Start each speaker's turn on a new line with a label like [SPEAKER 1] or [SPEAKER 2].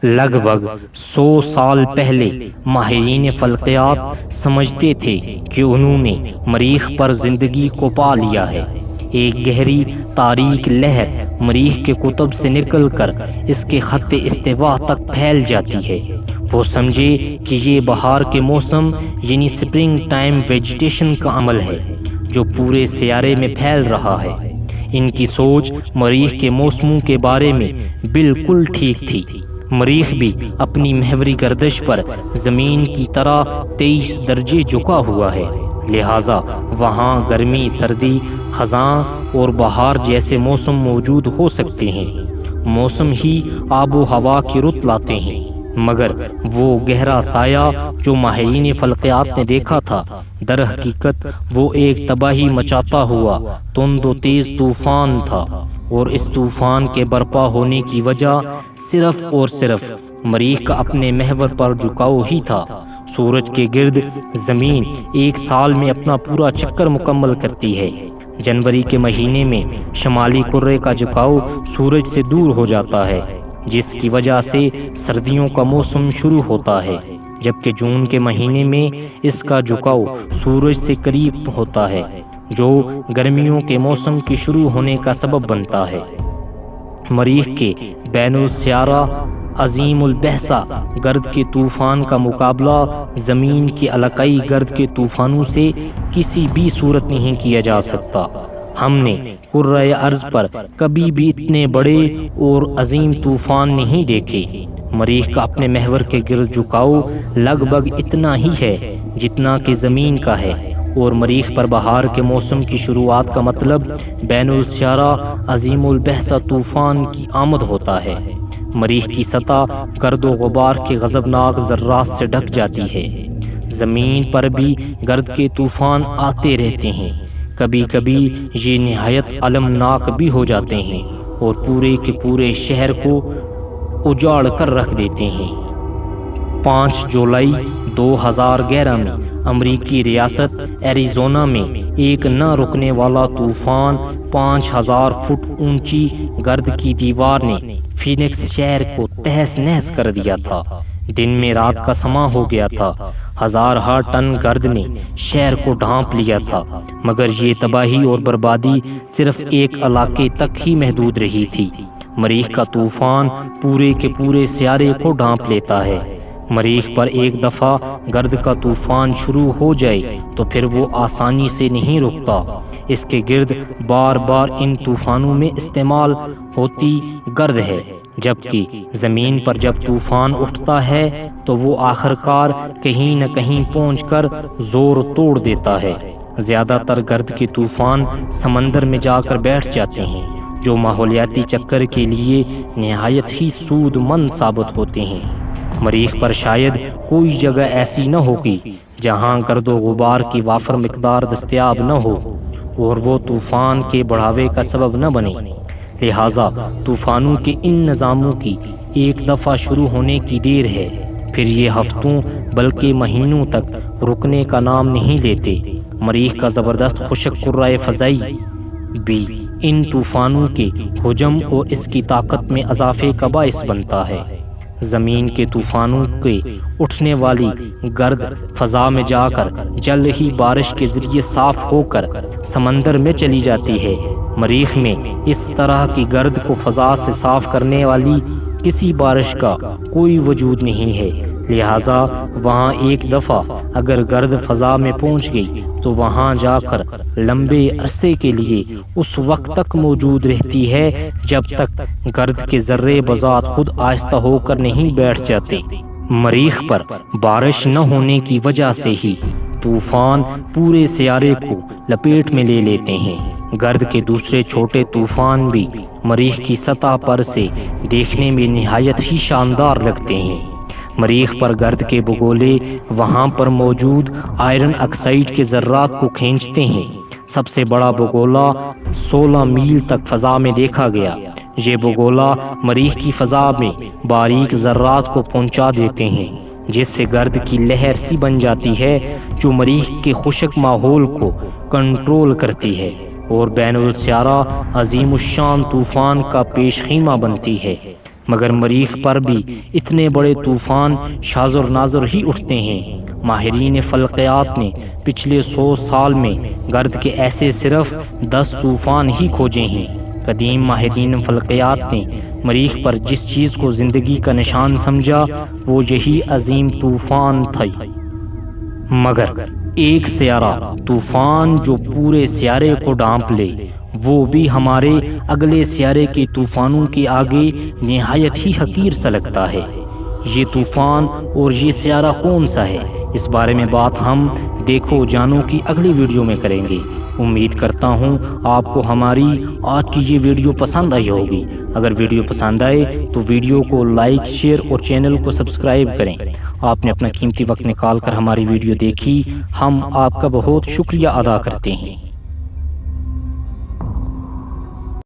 [SPEAKER 1] لگ بھگ 100 سال پہلے ماہرین فلکیات سمجھتے تھے کہ انہوں نے مریخ پر زندگی کو پا لیا ہے۔ ایک گہری تاریک لہر مریخ کے قطب سے نکل کر اس کے خط استوا تک پھیل جاتی ہے۔ وہ سمجھے کہ یہ بہار کے موسم یعنی سپرنگ ٹائم ویجیٹیشن کا عمل ہے جو پورے سیارے میں پھیل رہا ہے۔ ان کی سوچ مریخ کے موسموں کے بارے میں بالکل ٹھیک تھی۔ مریخ بھی اپنی محوری گردش پر زمین کی طرح 23 درجے جھکا ہوا ہے، لہٰذا وہاں گرمی، سردی، خزاں اور بہار جیسے موسم موجود ہو سکتے ہیں۔ موسم ہی آب و ہوا کی رت لاتے ہیں، مگر وہ گہرا سایہ جو ماہرین فلکیات نے دیکھا تھا، در حقیقت وہ ایک تباہی مچاتا ہوا تند و تیز طوفان تھا، اور اس طوفان کے برپا ہونے کی وجہ صرف اور صرف مریخ کا اپنے محور پر جھکاؤ ہی تھا۔ سورج کے گرد زمین ایک سال میں اپنا پورا چکر مکمل کرتی ہے۔ جنوری کے مہینے میں شمالی کرے کا جھکاؤ سورج سے دور ہو جاتا ہے، جس کی وجہ سے سردیوں کا موسم شروع ہوتا ہے، جبکہ جون کے مہینے میں اس کا جھکاؤ سورج سے قریب ہوتا ہے، جو گرمیوں کے موسم کے شروع ہونے کا سبب بنتا ہے۔ مریخ کے بین السیارہ عظیم البحثہ گرد کے طوفان کا مقابلہ زمین کے علاقائی گرد کے طوفانوں سے کسی بھی صورت نہیں کیا جا سکتا۔ ہم نے کرۂ ارض پر کبھی بھی اتنے بڑے اور عظیم طوفان نہیں دیکھے۔ مریخ کا اپنے محور کے گرد جھکاؤ لگ بھگ اتنا ہی ہے جتنا کہ زمین کا ہے، اور مریخ پر بہار کے موسم کی شروعات کا مطلب بین السیارہ عظیم البحثہ طوفان کی آمد ہوتا ہے۔ مریخ کی سطح گرد و غبار کے غضبناک ذرات سے ڈھک جاتی ہے۔ زمین پر بھی گرد کے طوفان آتے رہتے ہیں، کبھی کبھی یہ نہایت المناک بھی ہو جاتے ہیں اور پورے کے پورے شہر کو اجاڑ کر رکھ دیتے ہیں۔ 5 جولائی 2011 میں امریکی ریاست ایریزونا میں ایک نہ رکنے والا طوفان 5000 فٹ اونچی گرد کی دیوار نے فینکس شہر کو تہس نہس کر دیا تھا۔ دن میں رات کا سما ہو گیا تھا۔ ہزارہ ٹن گرد نے شہر کو ڈھانپ لیا تھا، مگر یہ تباہی اور بربادی صرف ایک علاقے تک ہی محدود رہی تھی۔ مریخ کا طوفان پورے کے پورے سیارے کو ڈھانپ لیتا ہے۔ مریخ پر ایک دفعہ گرد کا طوفان شروع ہو جائے تو پھر وہ آسانی سے نہیں رکتا۔ اس کے گرد بار بار ان طوفانوں میں استعمال ہوتی گرد ہے، جبکہ زمین پر جب طوفان اٹھتا ہے تو وہ آخر کار کہیں نہ کہیں پہنچ کر زور توڑ دیتا ہے۔ زیادہ تر گرد کے طوفان سمندر میں جا کر بیٹھ جاتے ہیں، جو ماحولیاتی چکر کے لیے نہایت ہی سود مند ثابت ہوتے ہیں۔ مریخ پر شاید کوئی جگہ ایسی نہ ہوگی جہاں گرد و غبار کی وافر مقدار دستیاب نہ ہو اور وہ طوفان کے بڑھاوے کا سبب نہ بنے۔ لہٰذا طوفانوں کے ان نظاموں کی ایک دفعہ شروع ہونے کی دیر ہے، پھر یہ ہفتوں بلکہ مہینوں تک رکنے کا نام نہیں لیتے۔ مریخ کا زبردست خشک کرۂ فضائی بھی ان طوفانوں کے حجم اور اس کی طاقت میں اضافے کا باعث بنتا ہے۔ زمین کے طوفانوں کے اٹھنے والی گرد فضا میں جا کر جلد ہی بارش کے ذریعے صاف ہو کر سمندر میں چلی جاتی ہے۔ مریخ میں اس طرح کی گرد کو فضا سے صاف کرنے والی کسی بارش کا کوئی وجود نہیں ہے، لہٰذا وہاں ایک دفعہ اگر گرد فضا میں پہنچ گئی تو وہاں جا کر لمبے عرصے کے لیے اس وقت تک موجود رہتی ہے جب تک گرد کے ذرے بذات خود آہستہ ہو کر نہیں بیٹھ جاتے۔ مریخ پر بارش نہ ہونے کی وجہ سے ہی طوفان پورے سیارے کو لپیٹ میں لے لیتے ہیں۔ گرد کے دوسرے چھوٹے طوفان بھی مریخ کی سطح پر سے دیکھنے میں نہایت ہی شاندار لگتے ہیں۔ مریخ پر گرد کے بگولے وہاں پر موجود آئرن آکسائڈ کے ذرات کو کھینچتے ہیں۔ سب سے بڑا بگولا 16 میل تک فضا میں دیکھا گیا۔ یہ بگولا مریخ کی فضا میں باریک ذرات کو پہنچا دیتے ہیں، جس سے گرد کی لہر سی بن جاتی ہے جو مریخ کے خشک ماحول کو کنٹرول کرتی ہے اور بین السیارہ عظیم الشان طوفان کا پیش خیمہ بنتی ہے۔ مگر مریخ پر بھی اتنے بڑے طوفان شاذر نادر ہی اٹھتے ہیں۔ ماہرین فلکیات نے پچھلے 100 سال میں گرد کے ایسے صرف 10 طوفان ہی کھوجے ہیں۔ قدیم ماہرین فلکیات نے مریخ پر جس چیز کو زندگی کا نشان سمجھا وہ یہی عظیم طوفان تھے۔ مگر ایک سیارہ طوفان جو پورے سیارے کو ڈھانپ لے، وہ بھی ہمارے اگلے سیارے کے طوفانوں کے آگے نہایت ہی حقیر سا لگتا ہے۔ یہ طوفان اور یہ سیارہ کون سا ہے، اس بارے میں بات ہم دیکھو جانو کی اگلی ویڈیو میں کریں گے۔ امید کرتا ہوں آپ کو ہماری آج کی یہ ویڈیو پسند آئی ہوگی۔ اگر ویڈیو پسند آئے تو ویڈیو کو لائک، شیئر اور چینل کو سبسکرائب کریں۔ آپ نے اپنا قیمتی وقت نکال کر ہماری ویڈیو دیکھی، ہم آپ کا بہت شکریہ ادا کرتے ہیں۔